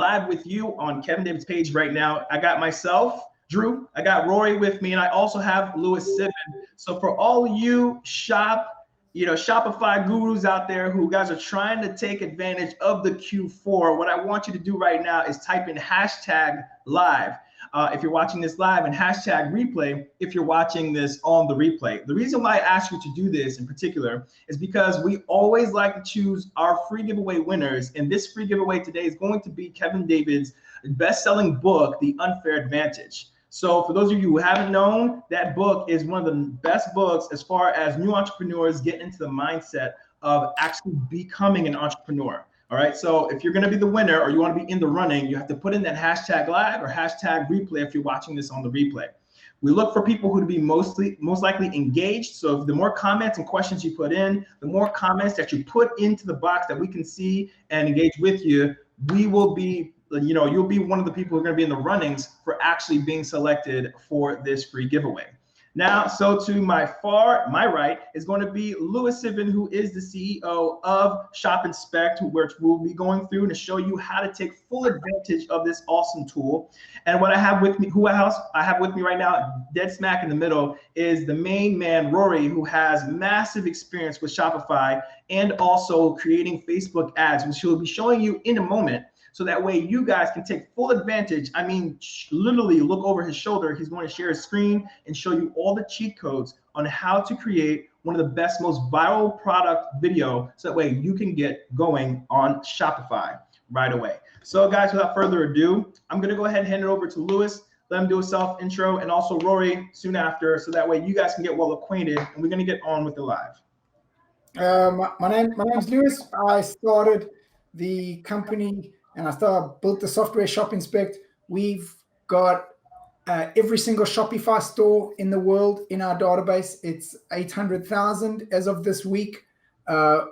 live with you on Kevin David's page right now. I got myself, Drew, I got Rory with me, and I also have Louis Sivan. So for all of you Shopify gurus out there who guys are trying to take advantage of the Q4, what I want you to do right now is type in #live. If you're watching this live, and #replay if you're watching this on the replay. The reason why I asked you to do this in particular is because we always like to choose our free giveaway winners. And this free giveaway today is going to be Kevin David's best-selling book, The Unfair Advantage. So for those of you who haven't known, that book is one of the best books as far as new entrepreneurs get into the mindset of actually becoming an entrepreneur. All right, so if you're going to be the winner or you want to be in the running, you have to put in that #live or #replay if you're watching this on the replay. We look for people who to be most likely engaged. So the more comments and questions you put in, the more comments that you put into the box that we can see and engage with you, we will be, you'll be one of the people who are going to be in the runnings for actually being selected for this free giveaway. Now, so to my right is going to be Louis Sivan, who is the CEO of ShopInspect, which we'll be going through to show you how to take full advantage of this awesome tool. And what I have with me, I have with me right now, dead smack in the middle, is the main man, Rory, who has massive experience with Shopify and also creating Facebook ads, which he'll be showing you in a moment. So that way you guys can take full advantage. I mean, literally look over his shoulder. He's going to share his screen and show you all the cheat codes on how to create one of the best, most viral product video. So that way you can get going on Shopify right away. So guys, without further ado, I'm going to go ahead and hand it over to Louis. Let him do a self intro, and also Rory soon after. So that way you guys can get well acquainted, and we're going to get on with the live. My name's Louis. I started the company and I built the software ShopInspect. We've got every single Shopify store in the world in our database. It's 800,000 as of this week.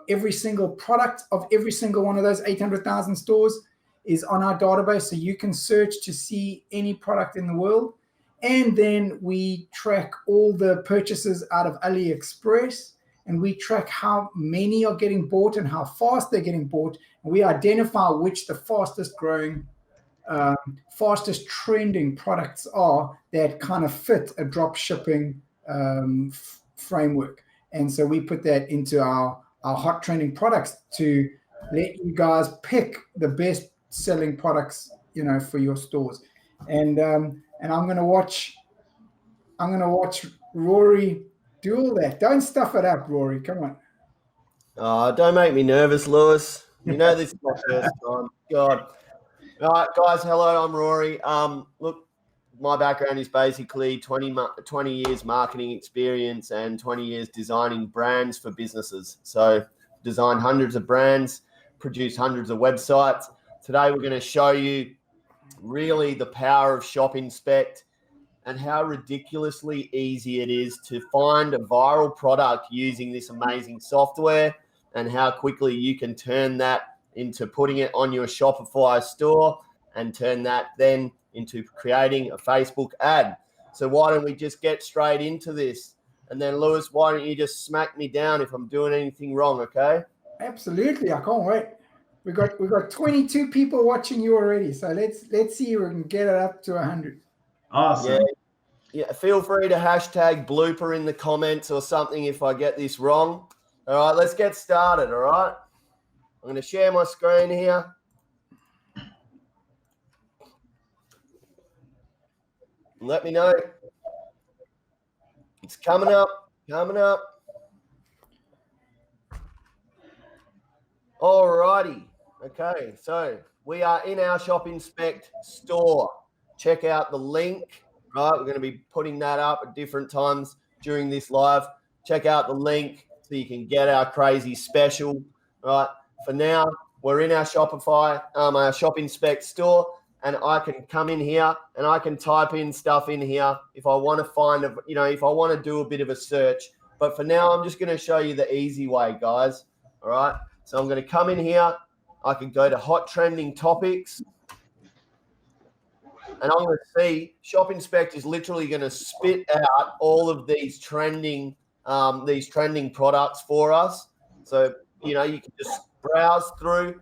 Every single product of every single one of those 800,000 stores is on our database, so you can search to see any product in the world. And then we track all the purchases out of AliExpress, and we track how many are getting bought and how fast they're getting bought. And we identify which the fastest growing, fastest trending products are that kind of fit a drop shipping framework. And so we put that into our hot trending products to let you guys pick the best selling products, for your stores. And I'm gonna watch Rory do all that. Don't stuff it up, Rory. Come on. Oh, don't make me nervous, Louis. This is my first time. God. All right, guys. Hello, I'm Rory. Look, my background is basically 20 years marketing experience and 20 years designing brands for businesses. So designed hundreds of brands, produced hundreds of websites. Today, we're going to show you really the power of ShopInspect and how ridiculously easy it is to find a viral product using this amazing software, and how quickly you can turn that into putting it on your Shopify store and turn that then into creating a Facebook ad. So why don't we just get straight into this? And then Louis, why don't you just smack me down if I'm doing anything wrong, okay? Absolutely, I can't wait. We got 22 people watching you already, so let's see if we can get it up to 100. Awesome. Yeah, feel free to hashtag blooper in the comments or something if I get this wrong. All right, let's get started, all right? I'm going to share my screen here. Let me know. It's coming up. All righty. Okay, so we are in our ShopInspect store. Check out the link. Right, we're going to be putting that up at different times during this live. Check out the link so you can get our crazy special. Right, for now, we're in our Shopify, our ShopInspect store, and I can come in here and I can type in stuff in here if I want to find if I want to do a bit of a search. But for now, I'm just going to show you the easy way, guys. All right, so I'm going to come in here. I can go to hot trending topics. And I'm going to see ShopInspect is literally going to spit out all of these trending products for us. So, you can just browse through.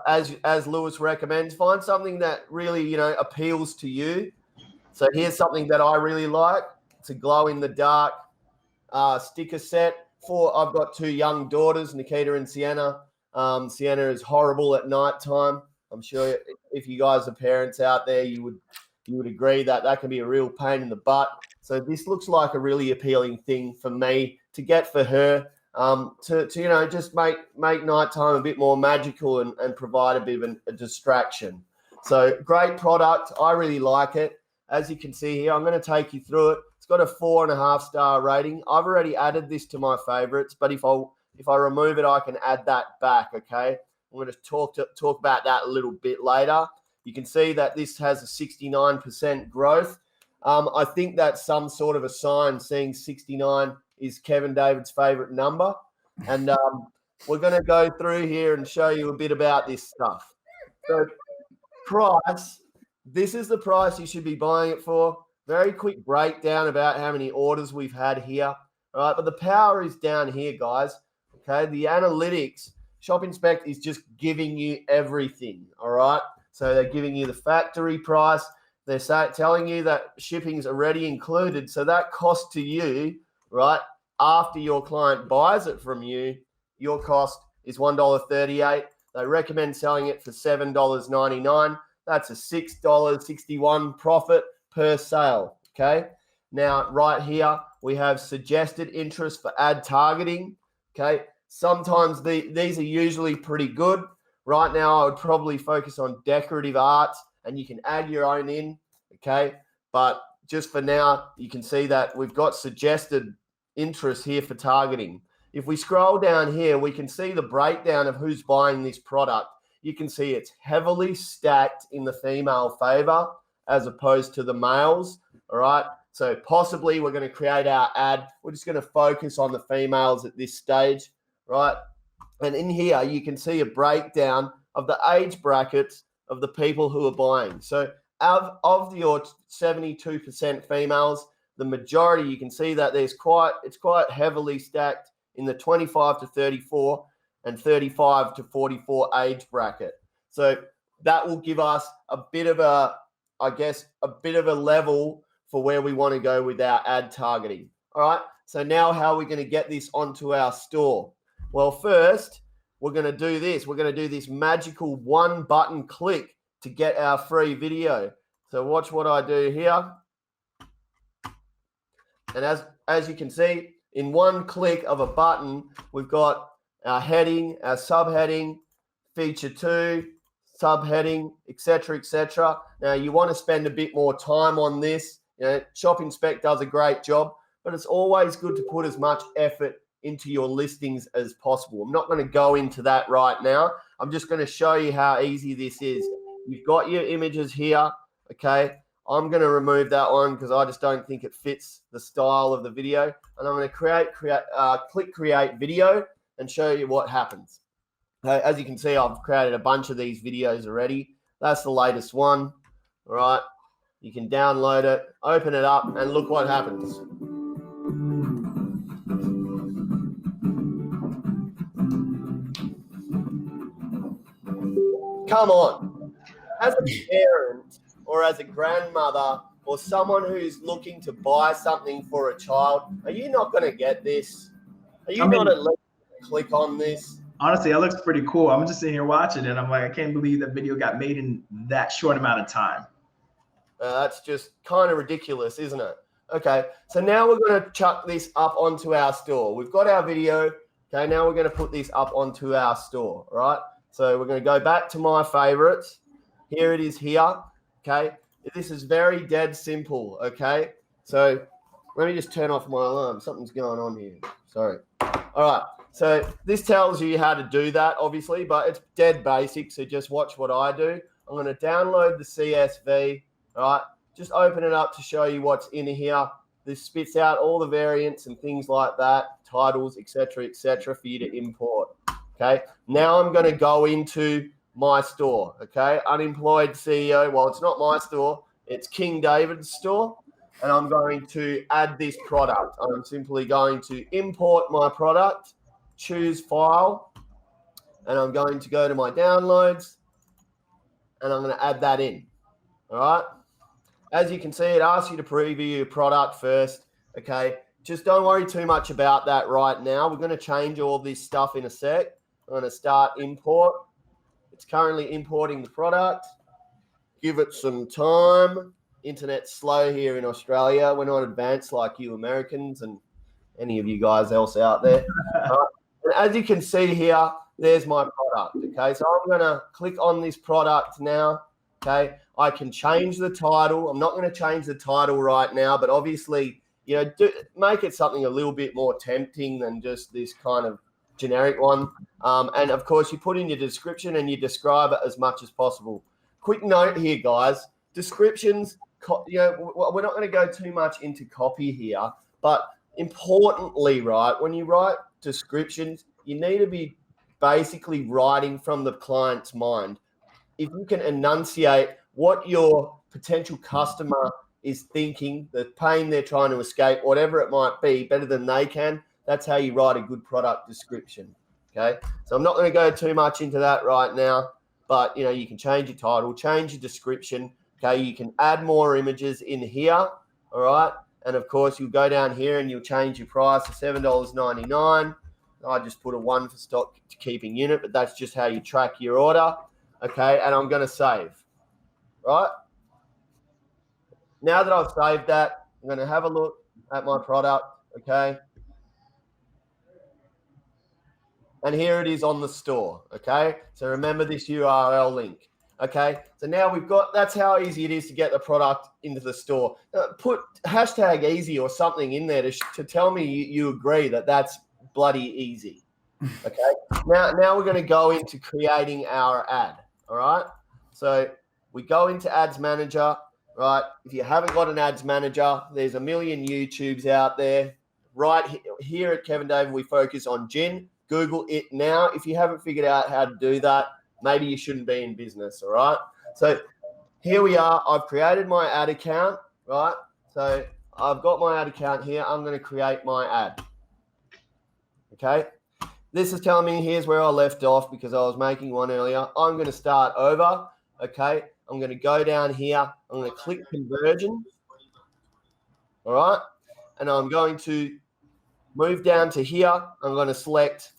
as Lewis recommends, find something that really, appeals to you. So here's something that I really like. It's a glow-in-the-dark sticker set. I've got 2 young daughters, Nikita and Sienna. Sienna is horrible at nighttime. I'm sure if you guys are parents out there, you would agree that can be a real pain in the butt. So this looks like a really appealing thing for me to get for her, to just make nighttime a bit more magical and provide a bit of a distraction. So great product. I really like it. As you can see here, I'm going to take you through it. It's got a 4.5-star rating. I've already added this to my favorites, but if I remove it, I can add that back, okay? I'm going to talk about that a little bit later. You can see that this has a 69% growth. I think that's some sort of a sign, seeing 69 is Kevin David's favorite number. And we're going to go through here and show you a bit about this stuff. So price, this is the price you should be buying it for. Very quick breakdown about how many orders we've had here. All right, but the power is down here, guys. Okay, the analytics, ShopInspect is just giving you everything. All right, so they're giving you the factory price. They're telling you that shipping is already included. So that cost to you, right, after your client buys it from you, your cost is $1.38. They recommend selling it for $7.99. That's a $6.61 profit per sale, okay? Now, right here, we have suggested interest for ad targeting, okay? Sometimes these are usually pretty good. Right now, I would probably focus on decorative arts, and you can add your own in, okay? But just for now, you can see that we've got suggested interest here for targeting. If we scroll down here, we can see the breakdown of who's buying this product. You can see it's heavily stacked in the female favor as opposed to the males, all right? So possibly we're going to create our ad. We're just going to focus on the females at this stage, right? And in here, you can see a breakdown of the age brackets of the people who are buying. So of your 72% females, the majority, you can see that it's quite heavily stacked in the 25 to 34 and 35 to 44 age bracket. So that will give us a bit of a level for where we want to go with our ad targeting. All right. So now how are we going to get this onto our store? Well, first, we're going to do this. We're going to do this magical 1-button click to get our free video. So watch what I do here. And as you can see, in one click of a button, we've got our heading, our subheading, feature 2, subheading, etc., etc. Now, you want to spend a bit more time on this. ShopInspect does a great job, but it's always good to put as much effort into your listings as possible. I'm not going to go into that right now. I'm just going to show you how easy this is. You've got your images here, okay? I'm going to remove that one because I just don't think it fits the style of the video. And I'm going to click create video and show you what happens. As you can see, I've created a bunch of these videos already. That's the latest one, all right? You can download it, open it up, and look what happens. Come on. As a parent or as a grandmother or someone who's looking to buy something for a child, are you not going to get this? Are you not at least click on this? Honestly, it looks pretty cool. I'm just sitting here watching it. I'm like, I can't believe that video got made in that short amount of time. That's just kind of ridiculous, isn't it? Okay, so now we're going to chuck this up onto our store. We've got our video. Okay, now we're going to put this up onto our store, all right? So we're going to go back to my favorites. Here it is here, okay? This is very dead simple, okay? So let me just turn off my alarm. Something's going on here. Sorry. All right, so this tells you how to do that, obviously, but it's dead basic, so just watch what I do. I'm going to download the CSV, all right? Just open it up to show you what's in here. This spits out all the variants and things like that, titles, etc., for you to import. Okay, now I'm going to go into my store. Okay, Unemployed CEO. Well, it's not my store, it's King David's store. And I'm going to add this product. I'm simply going to import my product, choose file, and I'm going to go to my downloads, and I'm going to add that in. All right. As you can see, it asks you to preview your product first. Okay. Just don't worry too much about that right now. We're going to change all this stuff in a sec. I'm going to start import. It's currently importing the product. Give it some time. Internet's slow here in Australia. We're not advanced like you Americans and any of you guys else out there. And as you can see here, there's my product. Okay, so I'm going to click on this product now. Okay, I can change the title. I'm not going to change the title right now, but obviously, make it something a little bit more tempting than just this kind of generic one. And of course, you put in your description and you describe it as much as possible. Quick note here, guys. Descriptions, we're not going to go too much into copy here, but importantly, right, when you write descriptions, you need to be basically writing from the client's mind. If you can enunciate what your potential customer is thinking, the pain they're trying to escape, whatever it might be, better than they can, that's how you write a good product description. Okay, so I'm not going to go too much into that right now, but you can change your title, change your description. Okay, you can add more images in here. All right, and of course you'll go down here and you'll change your price to $7.99. I just put a 1 for stock keeping unit, but that's just how you track your order. Okay, and I'm going to save. Right. Now that I've saved that, I'm going to have a look at my product. Okay. And here it is on the store. Okay. So remember this URL link. Okay. So now that's how easy it is to get the product into the store. Put hashtag easy or something in there to tell me you agree that that's bloody easy. Okay. Now we're going to go into creating our ad. All right. So we go into Ads Manager. Right. If you haven't got an Ads Manager, there's a million YouTubes out there. Right here at Kevin David, we focus on Gin. Google it now. If you haven't figured out how to do that, maybe you shouldn't be in business. All right. So here we are. I've created my ad account. Right. So I've got my ad account here. I'm going to create my ad. Okay. This is telling me here's where I left off because I was making one earlier. I'm going to start over. Okay. I'm going to go down here. I'm going to click conversion. All right. And I'm going to move down to here. I'm going to select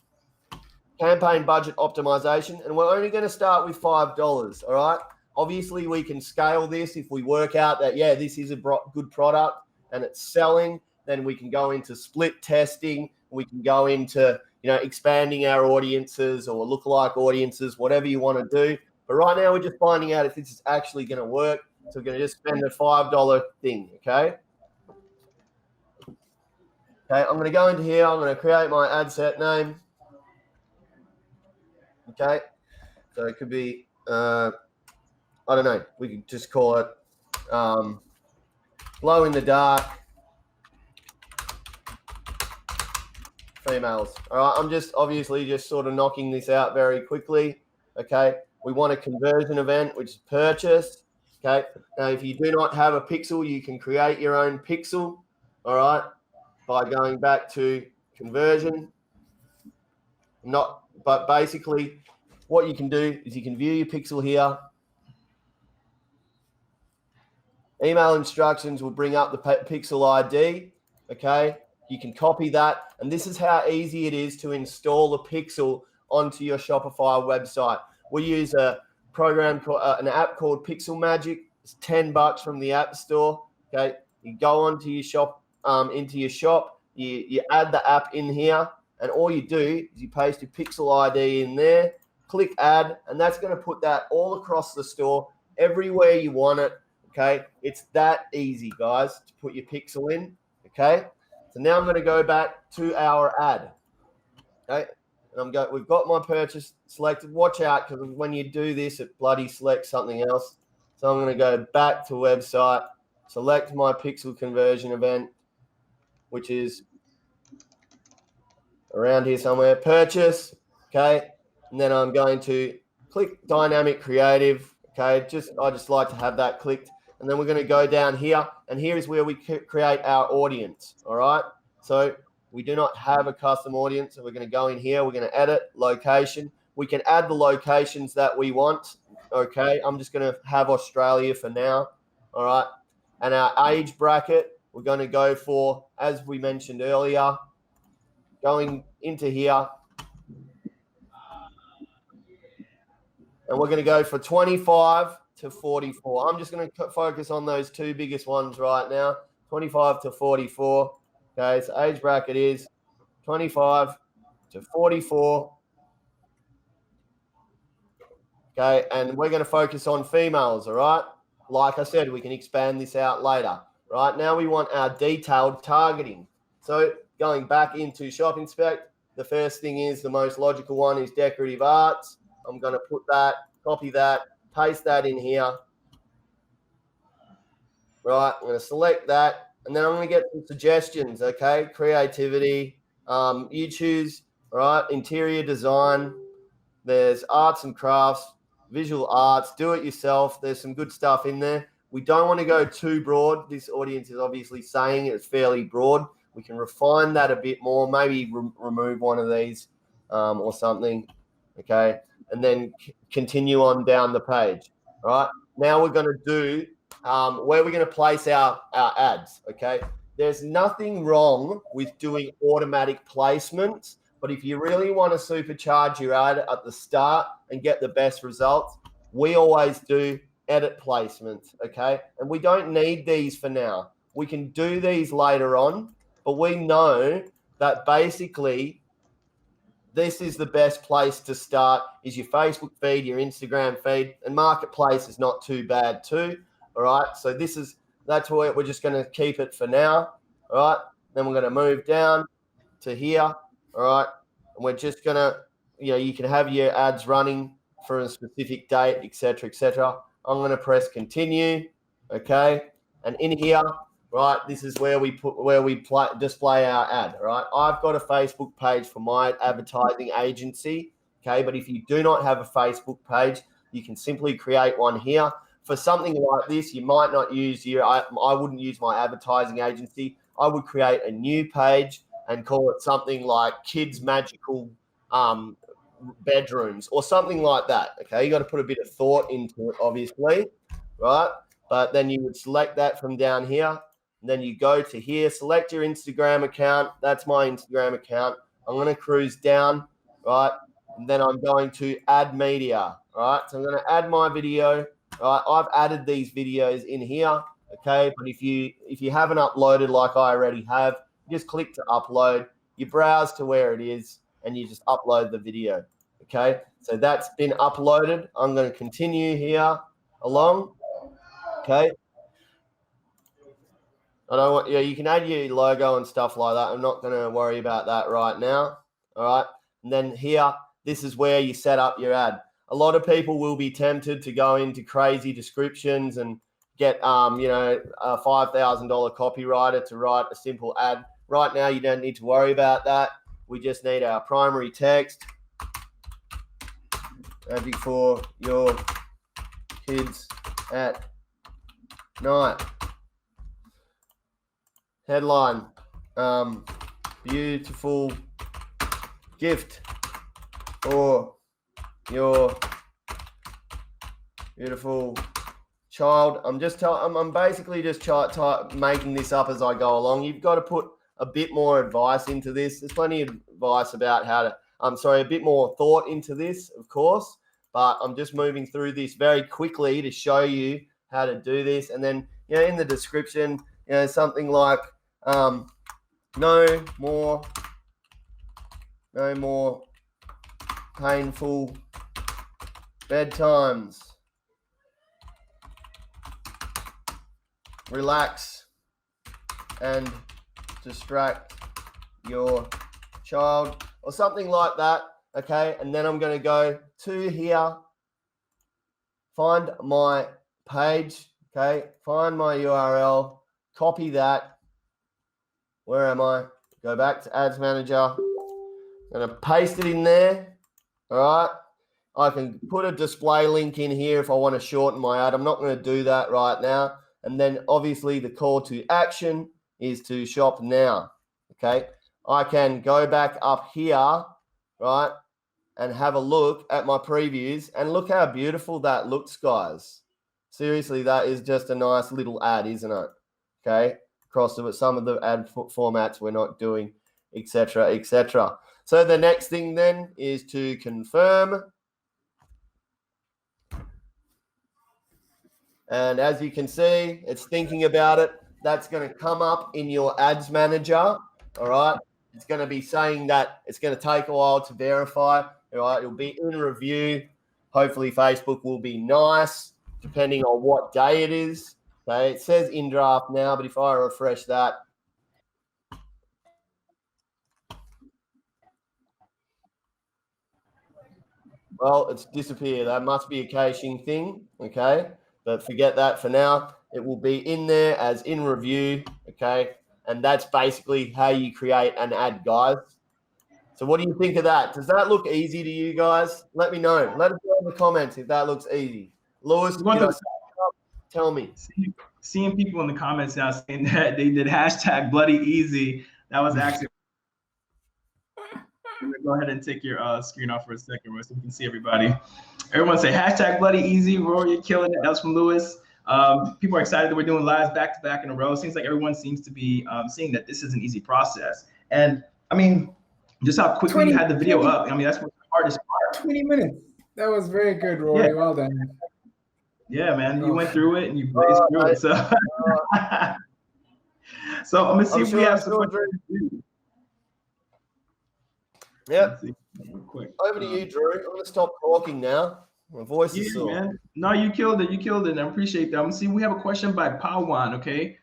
campaign budget optimization. And we're only going to start with $5. All right. Obviously, we can scale this if we work out that, this is a good product and it's selling. Then we can go into split testing. We can go into, expanding our audiences or lookalike audiences, whatever you want to do. But right now, we're just finding out if this is actually going to work. So we're going to just spend a $5 thing, okay? Okay, I'm going to go into here. I'm going to create my ad set name. Okay, so it could be, I don't know. We could just call it glow in the dark females. All right, I'm just obviously just sort of knocking this out very quickly, okay? We want a conversion event, which is purchase. Okay. Now, if you do not have a pixel, you can create your own pixel. All right. By going back to conversion. But basically, what you can do is you can view your pixel here. Email instructions will bring up the pixel ID. Okay. You can copy that. And this is how easy it is to install the pixel onto your Shopify website. We use an app called Pixel Magic. It's $10 from the App Store. Okay, you go onto your shop, you add the app in here, and all you do is you paste your Pixel ID in there, click Add, and that's going to put that all across the store, everywhere you want it. Okay, it's that easy, guys, to put your pixel in. Okay, so now I'm going to go back to our ad. Okay. And we've got my purchase selected. Watch out, because when you do this, it bloody selects something else. So I'm going to go back to website, select my pixel conversion event, which is around here somewhere, purchase, okay? And then I'm going to click dynamic creative, okay? I just like to have that clicked. And then we're going to go down here, and here is where we create our audience, all right? So we do not have a custom audience, so we're going to go in here. We're going to edit location. We can add the locations that we want. Okay, I'm just going to have Australia for now. All right. And our age bracket, we're going to go for, as we mentioned earlier, going into here. And we're going to go for 25 to 44. I'm just going to focus on those two biggest ones right now, 25 to 44. Okay, so age bracket is 25 to 44. Okay, and we're going to focus on females, all right? Like I said, we can expand this out later. Right now we want our detailed targeting. So going back into ShopInspect, the first thing is the most logical one is decorative arts. I'm going to put that, copy that, paste that in here. Right, I'm going to select that, and then I'm going to get some suggestions, okay? Creativity, you choose, right? Interior design, there's arts and crafts, visual arts, do it yourself. There's some good stuff in there. We don't want to go too broad. This audience is obviously saying it's fairly broad. We can refine that a bit more, maybe remove one of these or something, okay? And then continue on down the page, right? Now we're going to do where we're going to place our ads, okay? There's nothing wrong with doing automatic placements, but if you really want to supercharge your ad at the start and get the best results, we always do edit placements, okay? And we don't need these for now. We can do these later on, but we know that basically this is the best place to start is your Facebook feed, your Instagram feed, and Marketplace is not too bad too, all right? So that's where we're just going to keep it for now, all right? Then we're going to move down to here, all right? And we're just going to, you can have your ads running for a specific date, et cetera, I'm going to press continue, okay? And in here, right, this is where we display our ad, right? I've got a Facebook page for my advertising agency, okay? But if you do not have a Facebook page, you can simply create one here. For something like this, you might not use I wouldn't use my advertising agency. I would create a new page and call it something like Kids Magical Bedrooms or something like that, okay? You got to put a bit of thought into it, obviously, right? But then you would select that from down here. And then you go to here, select your Instagram account. That's my Instagram account. I'm going to cruise down, right? And then I'm going to add media, right? So I'm going to add my video, right? I've added these videos in here, okay? But if you haven't uploaded like I already have, you just click to upload. You browse to where it is, and you just upload the video, okay? So that's been uploaded. I'm going to continue here along, okay? I don't want, you can add your logo and stuff like that. I'm not going to worry about that right now. All right. And then here, this is where you set up your ad. A lot of people will be tempted to go into crazy descriptions and get, a $5,000 copywriter to write a simple ad. Right now, you don't need to worry about that. We just need our primary text. Magic for your kids at night. Headline, beautiful gift for your beautiful child. I'm basically just making this up as I go along. You've got to put a bit more advice into this. There's plenty of advice about a bit more thought into this, of course, but I'm just moving through this very quickly to show you how to do this. And then, in the description, something like, no more painful bedtimes. Relax and distract your child or something like that, okay? And then I'm going to go to here, find my page, okay? Find my URL, copy that. Where am I? Go back to Ads Manager. I'm going to paste it in there. All right. I can put a display link in here if I want to shorten my ad. I'm not going to do that right now. And then obviously the call to action is to shop now. Okay. I can go back up here, right? and have a look at my previews and look how beautiful that looks, guys. Seriously, that is just a nice little ad, isn't it? Okay, across some of the ad formats we're not doing, etc., etc. So the next thing then is to confirm. And as you can see, it's thinking about it. That's going to come up in your ads manager. All right. It's going to be saying that it's going to take a while to verify. All right. It'll be in review. Hopefully Facebook will be nice depending on what day it is. Okay. It says in draft now, but if I refresh that, well, it's disappeared. That must be a caching thing. Okay. But forget that for now. It will be in there as in review. Okay. And that's basically how you create an ad, guys. So what do you think of that? Does that look easy to you guys? Let me know. Let us know in the comments if that looks easy. Lewis, tell me. Seeing people in the comments now saying that they did hashtag bloody easy. That was actually. Go ahead and take your screen off for a second, so we can see everybody. Everyone say hashtag bloody easy. Rory, you're killing it. That was from Lewis. People are excited that we're doing lives back to back in a row. Seems like everyone seems to be seeing that this is an easy process. And I mean, just how quickly you had the video up. I mean, that's what the hardest part. 20 minutes. That was very good, Rory. Yeah. Well done. Yeah, man. You went through it and you blazed through it. So, so I'm gonna see if we have some. Yep. Over to you, Drew. I'm gonna stop talking now. My voice is sore. Man. No, you killed it. You killed it. I appreciate that. I'm gonna see. We have a question by Pawan. Okay,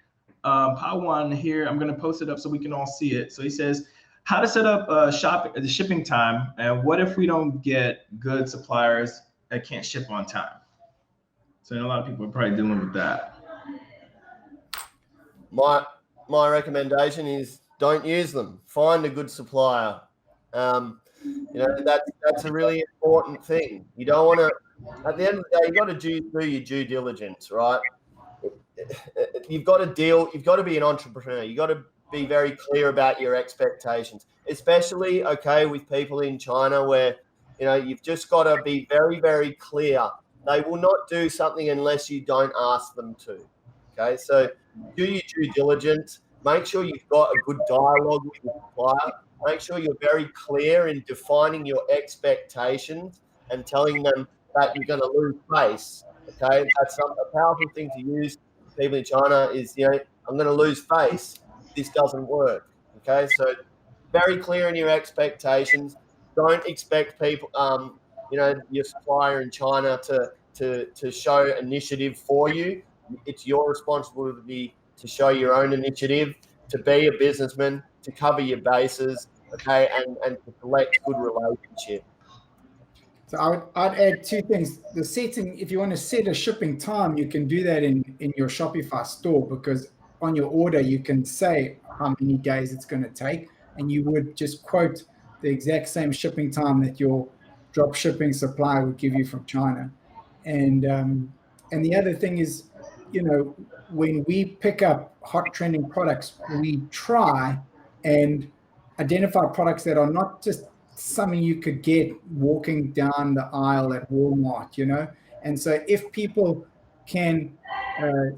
Pawan here. I'm gonna post it up so we can all see it. So he says, how to set up the shipping time, and what if we don't get good suppliers that can't ship on time? So a lot of people are probably dealing with that. My recommendation is don't use them. Find a good supplier. That's a really important thing. You don't want to. At the end of the day, you got to do your due diligence, right? You've got to deal. You've got to be an entrepreneur. You got to be very clear about your expectations, especially with people in China where you've just got to be very, very clear. They will not do something unless you don't ask them to. Okay, so do your due diligence. Make sure you've got a good dialogue with your supplier. Make sure you're very clear in defining your expectations and telling them that you're going to lose face. Okay, that's a powerful thing to use. People in China is, I'm going to lose face. This doesn't work. Okay, so very clear in your expectations. Don't expect people, your supplier in China to show initiative for you. It's your responsibility to show your own initiative, to be a businessman, to cover your bases, okay, and to select good relationship. So I'd add two things. The setting, if you want to set a shipping time, you can do that in your Shopify store, because on your order you can say how many days it's going to take, and you would just quote the exact same shipping time that your drop shipping supplier would give you from China. And the other thing is, when we pick up hot trending products, we try and identify products that are not just something you could get walking down the aisle at Walmart, And so if people can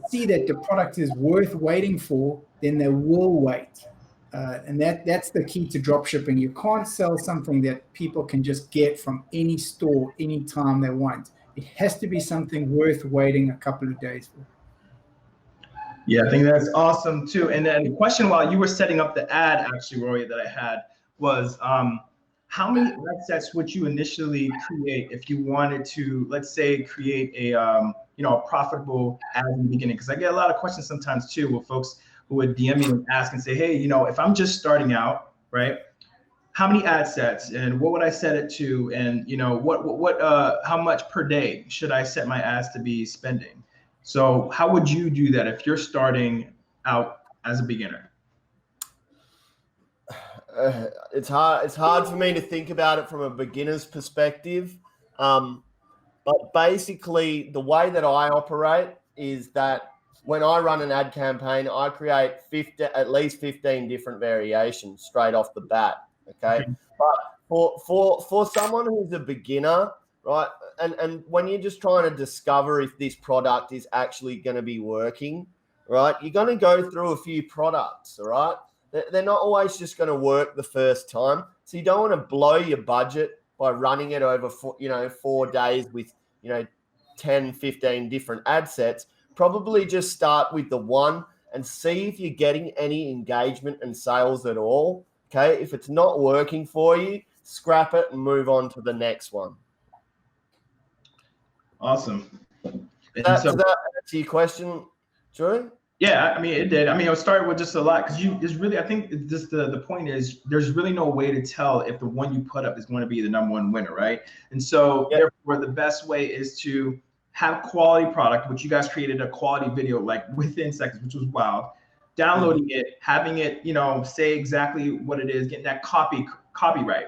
see that the product is worth waiting for, then they will wait. And that's the key to drop shipping. You can't sell something that people can just get from any store anytime they want. It has to be something worth waiting a couple of days for. Yeah, I think that's awesome too. And then the question while you were setting up the ad, actually, Rory, that I had was, how many ad sets would you initially create if you wanted to, let's say, create a profitable ad in the beginning? Because I get a lot of questions sometimes too, with folks who would DM me and ask and say, hey, if I'm just starting out, right? How many ad sets and what would I set it to? And how much per day should I set my ads to be spending? So how would you do that if you're starting out as a beginner? It's hard for me to think about it from a beginner's perspective. But basically the way that I operate is that when I run an ad campaign, I create at least 15 different variations straight off the bat. Okay. But for someone who's a beginner, right? And when you're just trying to discover if this product is actually going to be working, right? You're going to go through a few products, all right? They're not always just going to work the first time. So you don't want to blow your budget by running it over 4 days with 10, 15 different ad sets. Probably just start with the one and see if you're getting any engagement and sales at all. Okay, if it's not working for you, scrap it and move on to the next one. Awesome. Does that answer your question, Drew? Yeah, I mean, it did. I mean, it started with just a lot because there's really, I think it's just the point is there's really no way to tell if the one you put up is going to be the #1 winner, right? And so therefore the best way is to have quality product, which you guys created a quality video like within seconds, which was wild. Downloading it, having it, say exactly what it is, getting that copyright.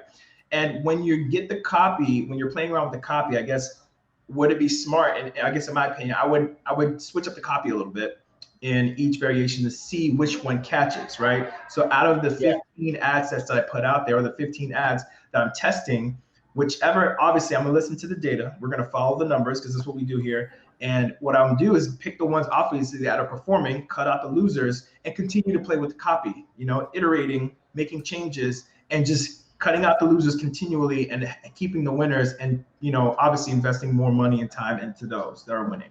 And when you get the copy, when you're playing around with the copy, I guess, would it be smart? And I guess in my opinion, I would switch up the copy a little bit in each variation to see which one catches, right? So out of the 15 ad sets that I put out there, or the 15 ads that I'm testing, whichever, obviously I'm gonna listen to the data. We're gonna follow the numbers because that's what we do here. And what I'm gonna do is pick the ones obviously that are performing, cut out the losers, and continue to play with the copy, iterating, making changes, and just cutting out the losers continually and keeping the winners, and obviously investing more money and time into those that are winning.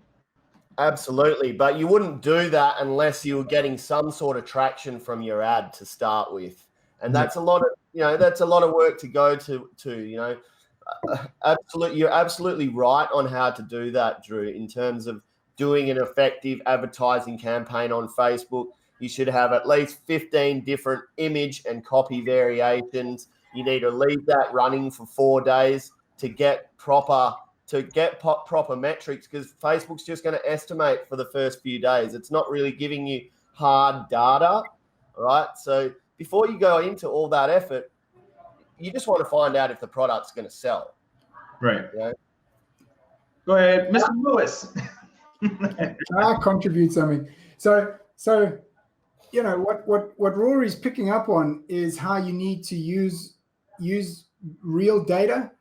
Absolutely, but you wouldn't do that unless you were getting some sort of traction from your ad to start with, and that's a lot of work to go to. Absolutely, you're absolutely right on how to do that, Drew. In terms of doing an effective advertising campaign on Facebook, you should have at least 15 different image and copy variations. You need to leave that running for 4 days to get proper metrics, because Facebook's just going to estimate for the first few days. It's not really giving you hard data, all right? So before you go into all that effort, you just want to find out if the product's going to sell. Right. Go ahead, Mr. Lewis. I'll contribute something. So what Rory's picking up on is how you need to use real data,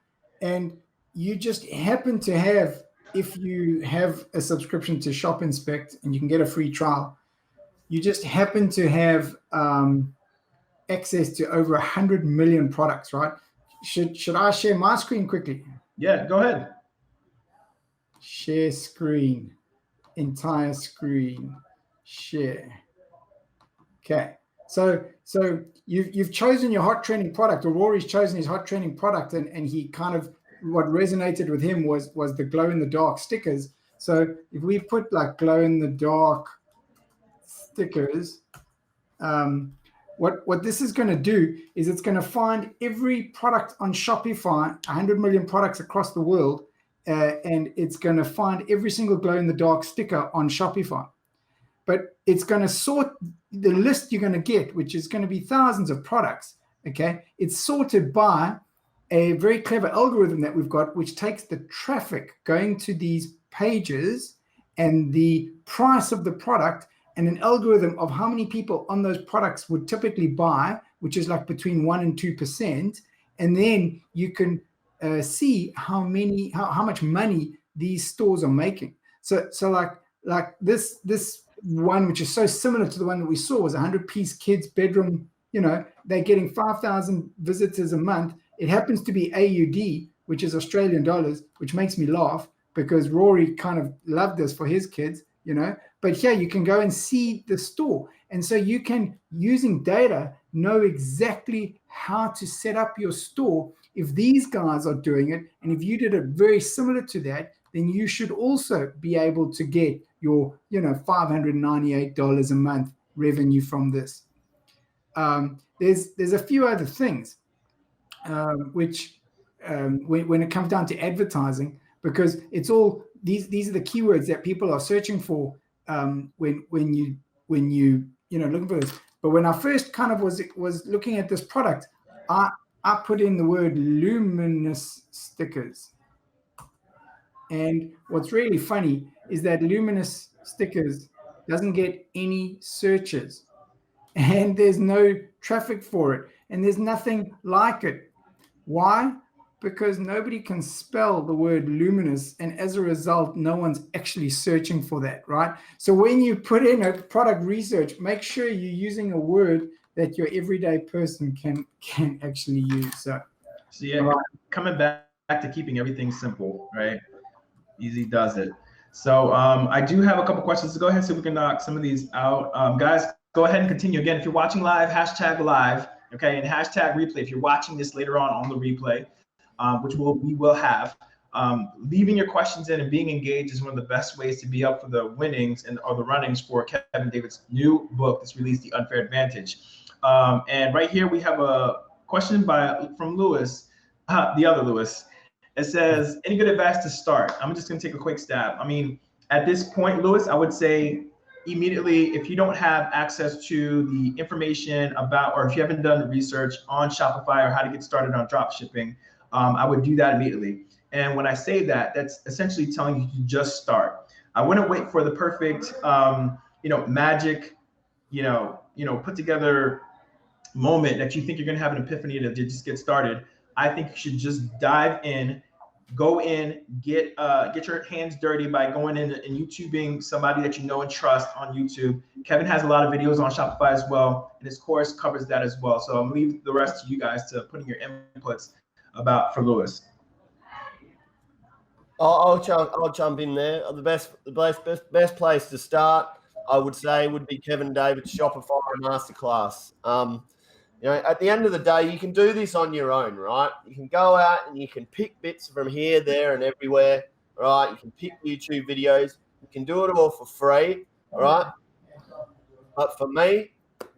and you just happen to have, if you have a subscription to ShopInspect and you can get a free trial, you just happen to have access to over 100 million products, right? Should I share my screen quickly? Yeah, go ahead. Share screen, entire screen, share. Okay, so you've chosen your hot trending product, or Rory's chosen his hot trending product, and he kind of, what resonated with him was the glow in the dark stickers. So if we put like glow in the dark stickers, what this is going to do is it's going to find every product on Shopify, 100 million products across the world, and it's going to find every single glow in the dark sticker on Shopify. But it's going to sort the list you're going to get, which is going to be thousands of products. Okay, it's sorted by a very clever algorithm that we've got, which takes the traffic going to these pages and the price of the product, and an algorithm of how many people on those products would typically buy, which is like between 1% and 2%. And then you can see how much money these stores are making. So like this one, which is so similar to the one that we saw, was 100-piece kids bedroom. They're getting 5,000 visitors a month. It happens to be AUD, which is Australian dollars, which makes me laugh because Rory kind of loved this for his kids, But here you can go and see the store. And so you can, using data, know exactly how to set up your store. If these guys are doing it, and if you did it very similar to that, then you should also be able to get your, $598 a month revenue from this. There's a few other things which when it comes down to advertising, because it's all these are the keywords that people are searching for when you looking for this. But when I first kind of was looking at this product, I put in the word luminous stickers. And what's really funny is that luminous stickers doesn't get any searches, and there's no traffic for it, and there's nothing like it. Why? Because nobody can spell the word luminous, and as a result, no one's actually searching for that, right? So when you put in a product research, make sure you're using a word that your everyday person can actually use. So yeah, right. Coming back to keeping everything simple, right? Easy does it. So I do have a couple questions. So go ahead and see if we can knock some of these out. Guys, go ahead and continue. Again, if you're watching live, hashtag live, okay, and hashtag replay. If you're watching this later on the replay, which we will have, leaving your questions in and being engaged is one of the best ways to be up for the winnings or the runnings for Kevin David's new book that's released, The Unfair Advantage. And right here we have a question from Lewis, the other Lewis. It says, any good advice to start? I'm just going to take a quick stab. I mean, at this point, Lewis, I would say immediately, if you don't have access to the information about, or if you haven't done the research on Shopify or how to get started on drop shipping, I would do that immediately. And when I say that, that's essentially telling you to just start. I wouldn't wait for the perfect, magic, put together moment that you think you're going to have an epiphany to just get started. I think you should just dive in, go in, get your hands dirty by going in and YouTubing somebody that you know and trust on YouTube. Kevin has a lot of videos on Shopify as well, and his course covers that as well. So I'm gonna leave the rest to you guys to put in your inputs for Lewis. I'll jump in there. The best place to start, I would say, would be Kevin David's Shopify Masterclass. At the end of the day, you can do this on your own, right? You can go out and you can pick bits from here, there, and everywhere, right? You can pick YouTube videos. You can do it all for free, right? But for me,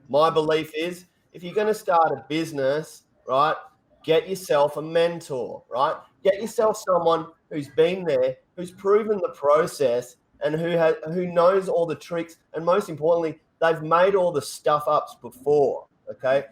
my belief is if you're going to start a business, right, get yourself a mentor, right? Get yourself someone who's been there, who's proven the process, and who knows all the tricks. And most importantly, they've made all the stuff ups before, okay?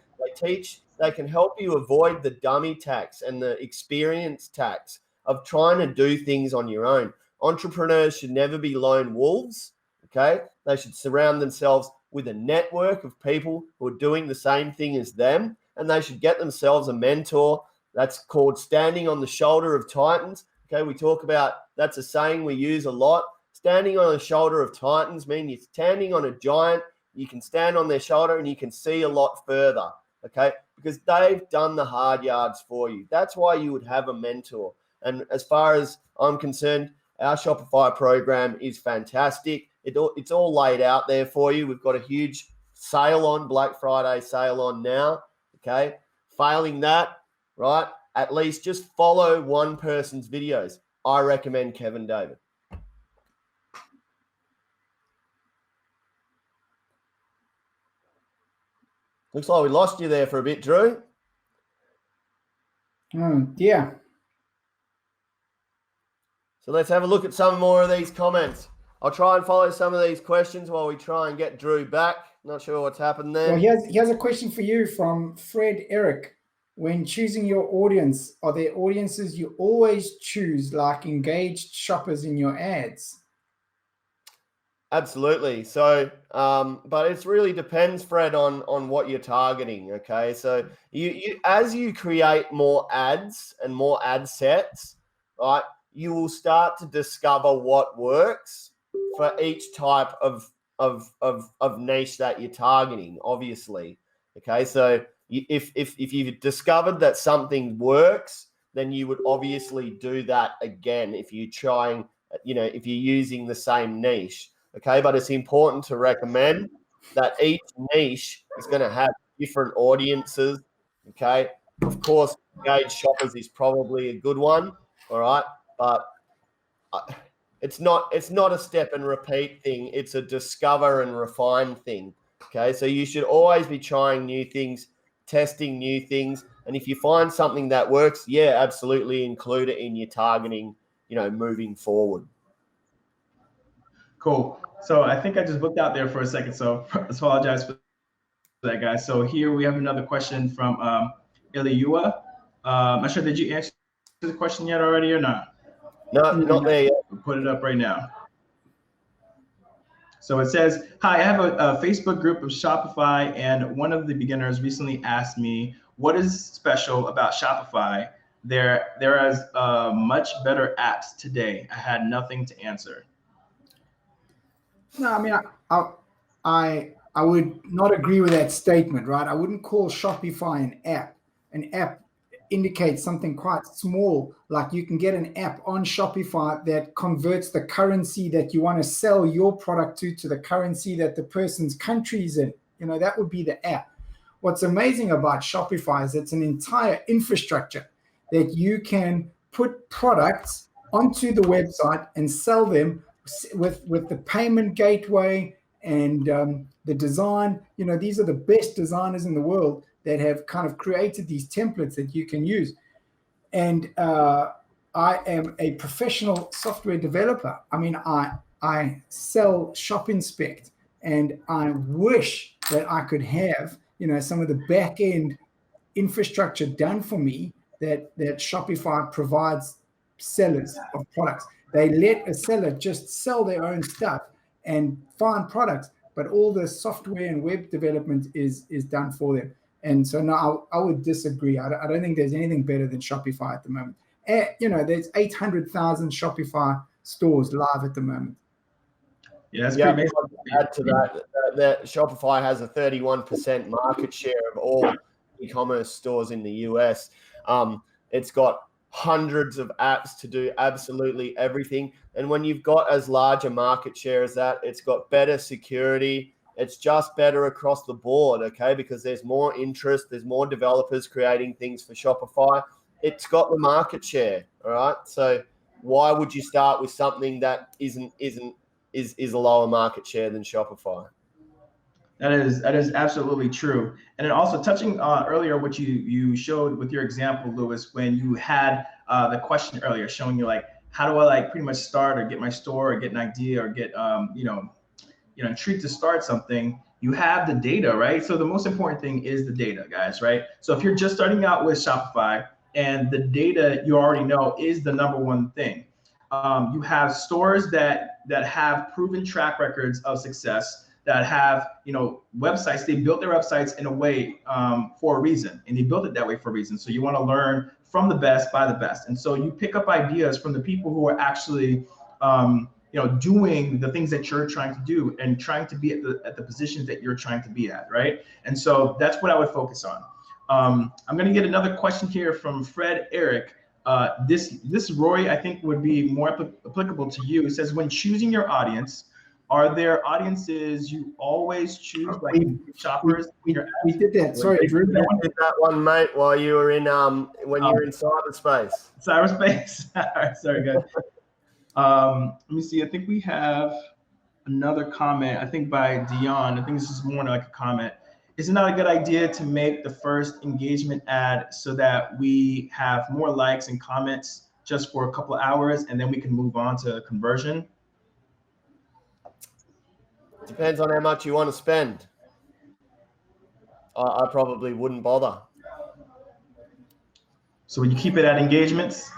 They can help you avoid the dummy tax and the experience tax of trying to do things on your own. Entrepreneurs should never be lone wolves, okay? They should surround themselves with a network of people who are doing the same thing as them, and they should get themselves a mentor. That's called standing on the shoulder of titans, okay? We talk about, that's a saying we use a lot. Standing on the shoulder of titans means you're standing on a giant. You can stand on their shoulder and you can see a lot further. Okay, because they've done the hard yards for you. That's why you would have a mentor. And as far as I'm concerned, our Shopify program is fantastic. It's all laid out there for you. We've got a huge sale on, Black Friday sale on now. Okay, failing that, right, at least just follow one person's videos. I recommend Kevin David. Looks like we lost you there for a bit, Drew. Yeah. So let's have a look at some more of these comments. I'll try and follow some of these questions while we try and get Drew back. Not sure what's happened there. Well, here's a question for you from Fred Eric. When choosing your audience, are there audiences you always choose, like engaged shoppers in your ads? Absolutely. So, but it really depends, Fred, on what you're targeting. Okay. So you as you create more ads and more ad sets, right, you will start to discover what works for each type of niche that you're targeting, obviously. Okay. So if you've discovered that something works, then you would obviously do that again if you're trying, if you're using the same niche. Okay, but it's important to recommend that each niche is going to have different audiences. Okay, of course, engaged shoppers is probably a good one. All right, but it's not a step and repeat thing. It's a discover and refine thing. Okay, so you should always be trying new things, testing new things, and if you find something that works, yeah, absolutely include it in your targeting. Moving forward. Cool. So I think I just booked out there for a second. So I apologize for that, guys. So here we have another question from Iliua. I'm not sure, did you answer the question yet already or not? No, not there yet. We'll put it up right now. So it says, hi, I have a Facebook group of Shopify, and one of the beginners recently asked me what is special about Shopify? There is much better apps today. I had nothing to answer. No, I mean, I would not agree with that statement, right? I wouldn't call Shopify an app. An app indicates something quite small, like you can get an app on Shopify that converts the currency that you want to sell your product to the currency that the person's country is in. You know, that would be the app. What's amazing about Shopify is it's an entire infrastructure that you can put products onto the website and sell them with the payment gateway and the design. You know, these are the best designers in the world that have kind of created these templates that you can use. And I am a professional software developer. I mean, I sell ShopInspect, and I wish that I could have, you know, some of the back end infrastructure done for me that Shopify provides sellers of products. They let a seller just sell their own stuff and find products, but all the software and web development is done for them. And so no, I would disagree. I don't think there's anything better than Shopify at the moment. You know, there's 800,000 Shopify stores live at the moment. Yeah, that's pretty amazing. Add to that Shopify has a 31% market share of all e-commerce stores in the US. It's got hundreds of apps to do absolutely everything. And when you've got as large a market share as that, it's got better security. It's just better across the board, okay? Because there's more interest, there's more developers creating things for Shopify. It's got the market share, all right? So why would you start with something that is a lower market share than Shopify? That is absolutely true. And then also touching on earlier what you showed with your example, Lewis, when you had the question earlier showing you like, how do I like pretty much start or get my store or get an idea or get intrigued to start something? You have the data, right? So the most important thing is the data, guys, right? So if you're just starting out with Shopify and the data you already know is the number one thing. You have stores that have proven track records of success, that have, you know, websites. They built their websites in a way for a reason, and they built it that way for a reason. So you want to learn from the best by the best. And so you pick up ideas from the people who are actually, doing the things that you're trying to do and trying to be at the positions that you're trying to be at, right? And so that's what I would focus on. I'm going to get another question here from Fred Eric. This Rory, I think, would be more applicable to you. It says, when choosing your audience, are there audiences you always choose, like shoppers? We did that. Sorry, Drew. We did that one, mate, while you were in when you were in cyberspace. Cyberspace. All right, sorry, guys. Let me see. I think we have another comment. I think by Dion. I think this is more like a comment. Is it not a good idea to make the first engagement ad so that we have more likes and comments just for a couple of hours, and then we can move on to conversion? Depends on how much you want to spend. I probably wouldn't bother. So would you keep it at engagements?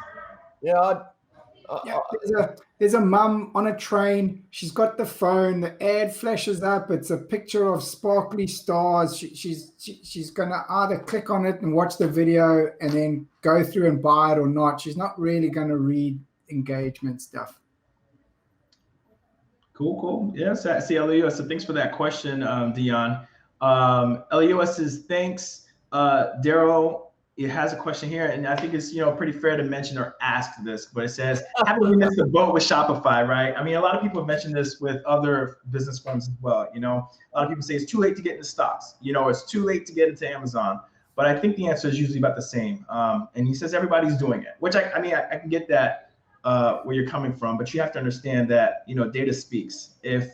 Yeah, there's a mum on a train. She's got the phone. The ad flashes up. It's a picture of sparkly stars. She's gonna either click on it and watch the video and then go through and buy it or not. She's not really gonna read engagement stuff. Cool. Yes, I see LEOS. So thanks for that question, Dion. LEOS says thanks. Daryl, it has a question here, and I think it's pretty fair to mention or ask this, but it says, how do we miss the boat with Shopify, right? I mean, a lot of people have mentioned this with other business firms as well. A lot of people say it's too late to get into stocks. It's too late to get into Amazon. But I think the answer is usually about the same. And he says everybody's doing it, which I can get that where you're coming from, but you have to understand that data speaks. If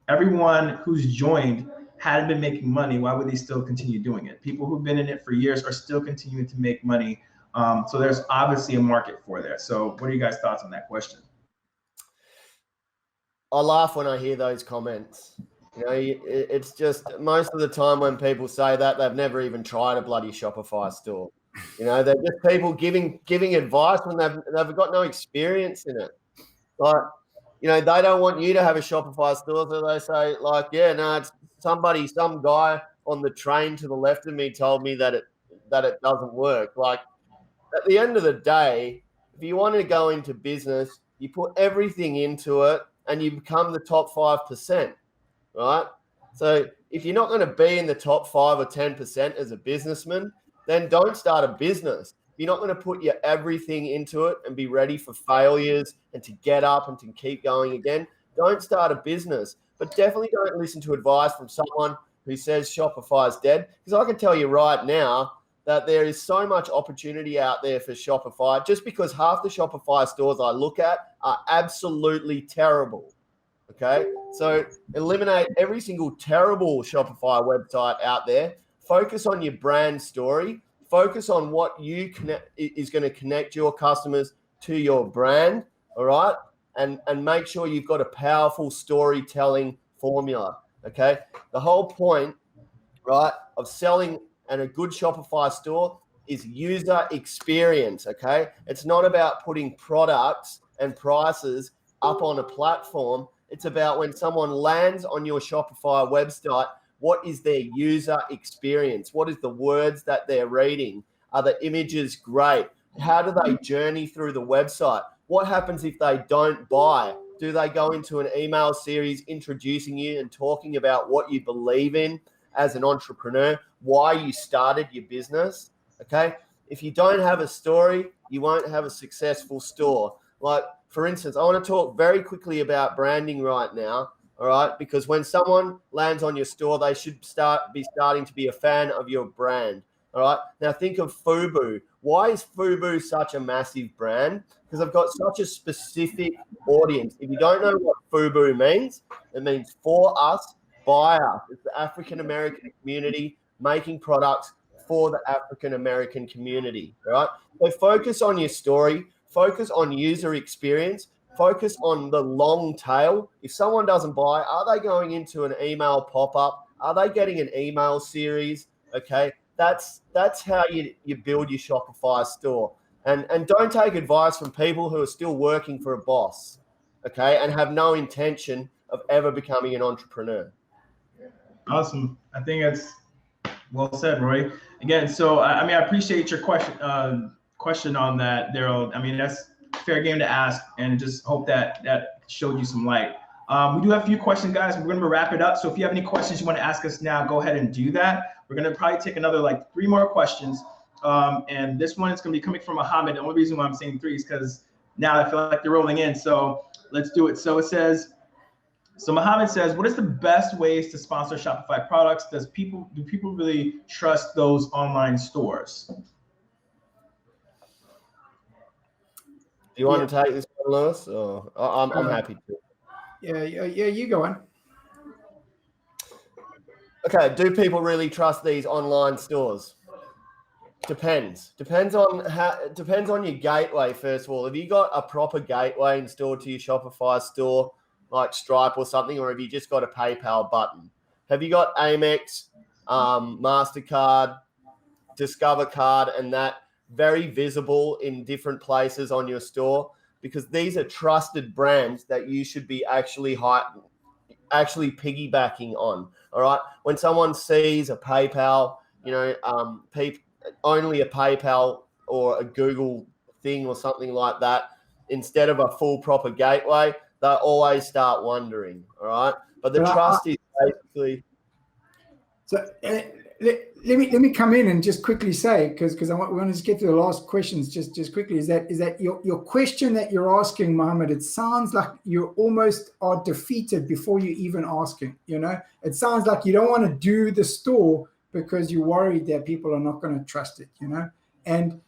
everyone who's joined hadn't been making money, why would they still continue doing it? People who've been in it for years are still continuing to make money. So there's obviously a market for that. So what are you guys' thoughts on that question? I laugh when I hear those comments. It's just most of the time when people say that, they've never even tried a bloody Shopify store. They're just people giving advice when they've got no experience in it. Like, they don't want you to have a Shopify store, so they say, like, yeah, no, it's some guy on the train to the left of me told me that that it doesn't work. Like at the end of the day, if you want to go into business, you put everything into it and you become the top 5%, right? So if you're not going to be in the top 5 or 10% as a businessman, then don't start a business. If you're not going to put your everything into it and be ready for failures and to get up and to keep going again, don't start a business. But definitely don't listen to advice from someone who says Shopify is dead, because I can tell you right now that there is so much opportunity out there for Shopify, just because half the Shopify stores I look at are absolutely terrible. Okay, so eliminate every single terrible Shopify website out there. Focus on your brand story. Focus on what is going to connect your customers to your brand. All right, and make sure you've got a powerful storytelling formula. Okay, the whole point, right, of selling and a good Shopify store is user experience. Okay, it's not about putting products and prices up on a platform. It's about when someone lands on your Shopify website, what is their user experience? What is the words that they're reading? Are the images great? How do they journey through the website? What happens if they don't buy? Do they go into an email series introducing you and talking about what you believe in as an entrepreneur, why you started your business? Okay. If you don't have a story, you won't have a successful store. Like, for instance, I want to talk very quickly about branding right now. All right. Because when someone lands on your store, they should be starting to be a fan of your brand. All right. Now think of FUBU. Why is FUBU such a massive brand? Because I've got such a specific audience. If you don't know what FUBU means, it means for us, by us. It's the African American community making products for the African American community. All right. So focus on your story, focus on user experience, focus on the long tail. If someone doesn't buy, are they going into an email pop-up? Are they getting an email series? Okay. That's how you build your Shopify store. And don't take advice from people who are still working for a boss, okay, and have no intention of ever becoming an entrepreneur. Awesome. I think that's well said, Roy. Again, so I mean, I appreciate your question on that, Daryl. I mean, that's fair game to ask, and just hope that showed you some light. We do have a few questions, guys. We're going to wrap it up. So if you have any questions you want to ask us now, go ahead and do that. We're going to probably take another like 3 more questions. And this one is going to be coming from Mohammed. The only reason why I'm saying 3 is because now I feel like they're rolling in. So let's do it. So it says, so Mohammed says, what is the best ways to sponsor Shopify products? Do people really trust those online stores? Do you want to take this one, Lewis? Or I'm happy to. Yeah, you go on. Okay, do people really trust these online stores? Depends on your gateway. First of all, have you got a proper gateway installed to your Shopify store, like Stripe or something, or have you just got a PayPal button? Have you got Amex, MasterCard, Discover Card, and that very visible in different places on your store? Because these are trusted brands that you should be actually piggybacking on. All right. When someone sees a PayPal, only a PayPal or a Google thing or something like that, instead of a full proper gateway, they always start wondering. All right. But the trust is basically. So let me come in and just quickly say, because I want to just get to the last questions just quickly. Is that your question that you're asking, Mohammed? It sounds like you almost are defeated before you even asking. It sounds like you don't want to do the store because you're worried that people are not going to trust it. And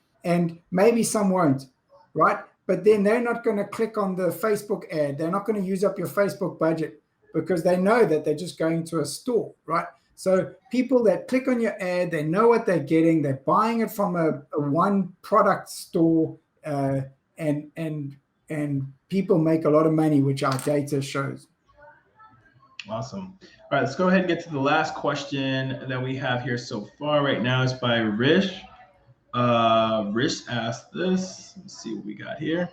maybe some won't, right? But then they're not going to click on the Facebook ad. They're not going to use up your Facebook budget because they know that they're just going to a store, right? So people that click on your ad, they know what they're getting. They're buying it from a one product store, and people make a lot of money, which our data shows. Awesome. All right, let's go ahead and get to the last question that we have here so far. Right now is by Rish. Rish asked this. Let's see what we got here.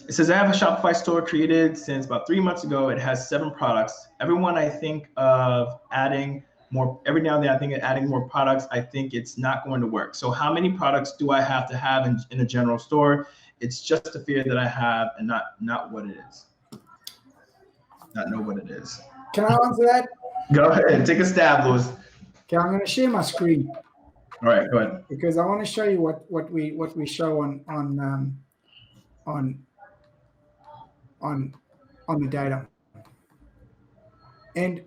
It says, I have a Shopify store created since about 3 months ago. It has 7 products. Everyone I think of adding more every now and then. I think adding more products, I think it's not going to work. So how many products do I have to have in a general store? It's just a fear that I have, and not what it is. Not know what it is. Can I answer that? Go ahead, take a stab, Louis. Okay, I'm going to share my screen. All right, go ahead. Because I want to show you what we show on the data. And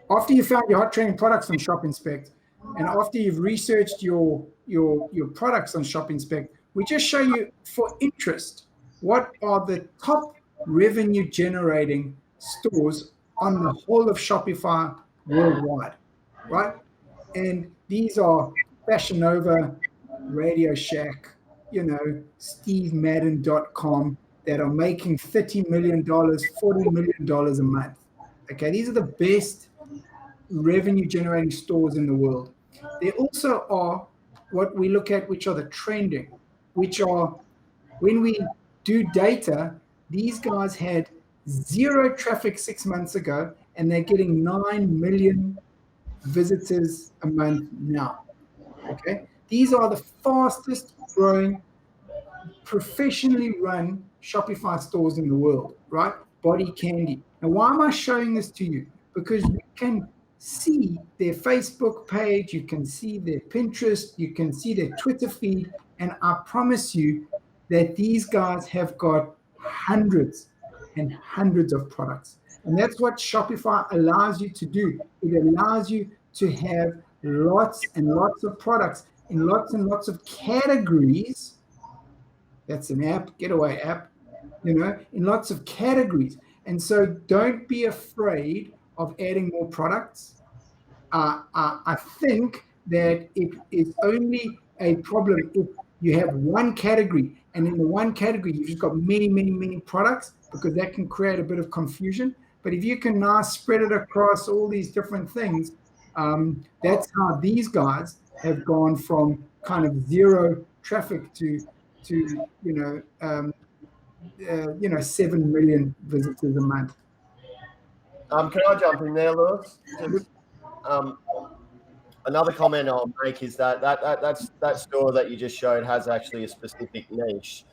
after you found your hot trending products on ShopInspect, and after you've researched your products on ShopInspect, we just show you for interest what are the top revenue generating stores on the whole of Shopify worldwide, right? And these are Fashion Nova, Radio Shack, SteveMadden.com that are making $30 million, $40 million a month. Okay, these are the best revenue generating stores in the world. There also are what we look at, which are the trending, which are when we do data, these guys had 0 traffic 6 months ago, and they're getting 9 million visitors a month now. Okay, these are the fastest growing professionally run Shopify stores in the world, right? Body Candy. Now, why am I showing this to you? Because you can see their Facebook page, you can see their Pinterest, you can see their Twitter feed, and I promise you that these guys have got hundreds and hundreds of products. And that's what Shopify allows you to do. It allows you to have lots and lots of products in lots and lots of categories. That's an app, getaway app, in lots of categories. And so don't be afraid of adding more products. I think that it is only a problem if you have one category, and in the one category, you've just got many, many, many products, because that can create a bit of confusion. But if you can now spread it across all these different things, that's how these guys have gone from kind of 0 traffic to 7 million visitors a month. Can I jump in there, Lewis? Just, another comment I'll make is that store that you just showed has actually a specific niche.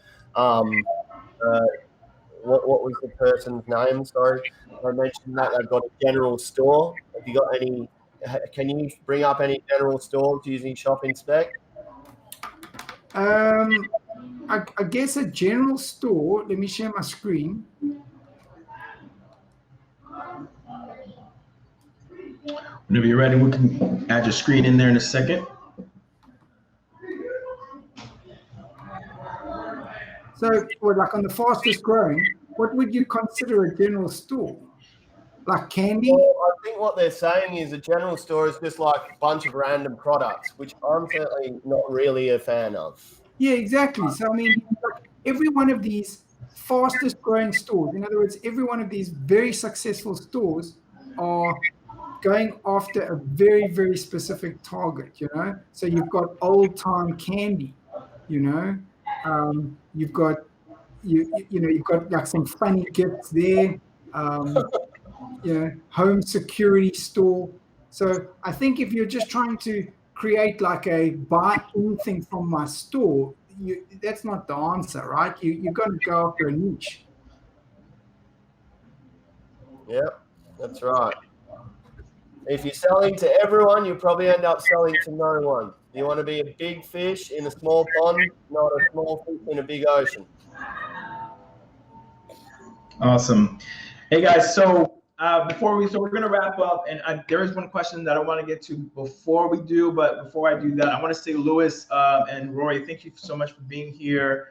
What was the person's name? Sorry, I mentioned that they've got a general store. Have you got any? Can you bring up any general stores using ShopInspect? I guess a general store. Let me share my screen. Whenever you're ready, we can add your screen in there in a second. So, like on the fastest growing, what would you consider a general store? Like candy? Well, I think what they're saying is a general store is just like a bunch of random products, which I'm certainly not really a fan of. Yeah, exactly. So, I mean, every one of these fastest growing stores, in other words, every one of these very successful stores are going after a very, very specific target, So you've got old time candy, you've got you've got like some funny gifts there, home security store. So I think if you're just trying to create like a buy anything from my store, that's not the answer, right? You're going to go after a niche. Yep, that's right. If you're selling to everyone, you'll probably end up selling to no one. You want to be a big fish in a small pond, not a small fish in a big ocean. Awesome. Hey guys, so we're going to wrap up, and there is one question that I want to get to before we do, but before I do that, I want to say Louis and Rory, thank you so much for being here.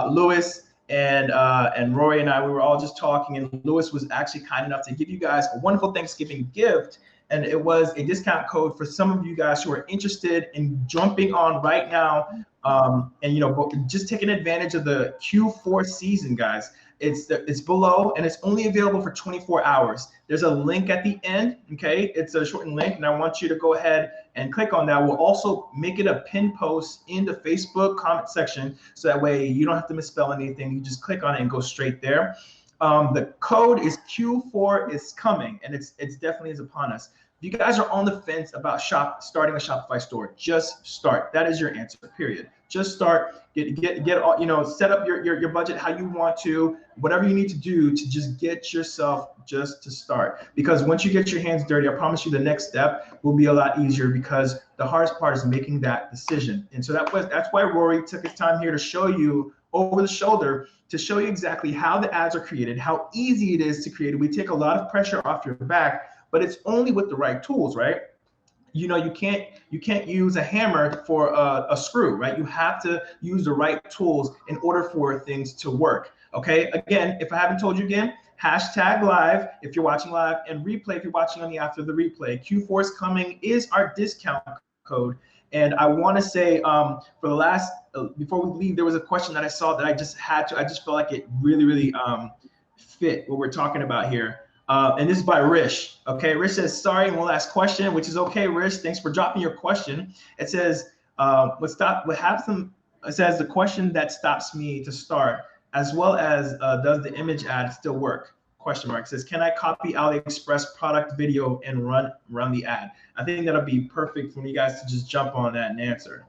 Louis and Rory and I, we were all just talking, and Louis was actually kind enough to give you guys a wonderful Thanksgiving gift. And it was a discount code for some of you guys who are interested in jumping on right now, and just taking advantage of the Q4 season, guys. It's below, and it's only available for 24 hours. There's a link at the end, okay? It's a shortened link, and I want you to go ahead and click on that. We'll also make it a pinned post in the Facebook comment section, so that way you don't have to misspell anything. You just click on it and go straight there. The code is Q4 is coming, and it's definitely is upon us. you guys are on the fence about starting a Shopify store, just start. That is your answer, period. Just start, get all, you know, set up your budget how you want to, whatever you need to do to just get yourself just to start. Because once you get your hands dirty, I promise you the next step will be a lot easier, because the hardest part is making that decision. And so that's why Rory took his time here to show you over the shoulder, to show you exactly how the ads are created, how easy it is to create it. We take a lot of pressure off your back, but it's only with the right tools, right? You know, you can't use a hammer for a screw, right? You have to use the right tools in order for things to work. Okay, again, if I haven't told you again, hashtag live if you're watching live, and replay if you're watching on the after the replay. Q4 is coming is our discount code. And I want to say for the last, before we leave, there was a question that I saw that I just felt like it really fit what we're talking about here. And this is by Rish. Okay, Rish says, sorry, one last question, which is okay, Rish. Thanks for dropping your question. It says, it says the question that stops me to start, as well as does the image ad still work? Question mark. It says, can I copy AliExpress product video and run the ad? I think that'll be perfect for you guys to just jump on that and answer.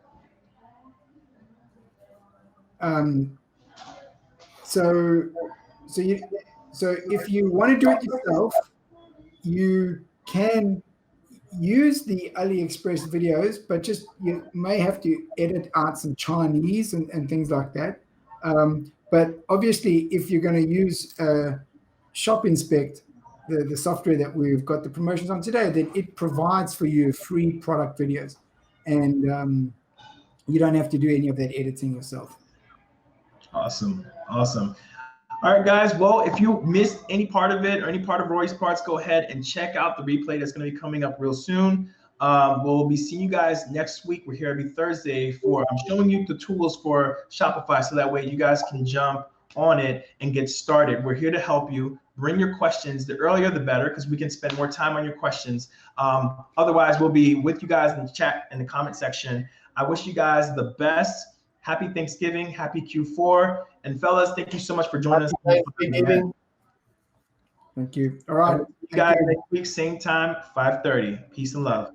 So if you want to do it yourself, you can use the AliExpress videos, but just you may have to edit out some Chinese and things like that. But obviously, if you're going to use ShopInspect, the software that we've got the promotions on today, then it provides for you free product videos, and you don't have to do any of that editing yourself. Awesome. All right, guys. Well, if you missed any part of it or any part of Roy's parts, go ahead and check out the replay that's going to be coming up real soon. We'll be seeing you guys next week. We're here every Thursday I'm showing you the tools for Shopify, so that way you guys can jump on it and get started. We're here to help you. Bring your questions. The earlier, the better, because we can spend more time on your questions. Otherwise, we'll be with you guys in the chat, in the comment section. I wish you guys the best. Happy Thanksgiving. Happy Q4. And fellas, thank you so much for joining us. Thanksgiving. Thank you. All right. You guys next week, same time, 5:30. Peace and love.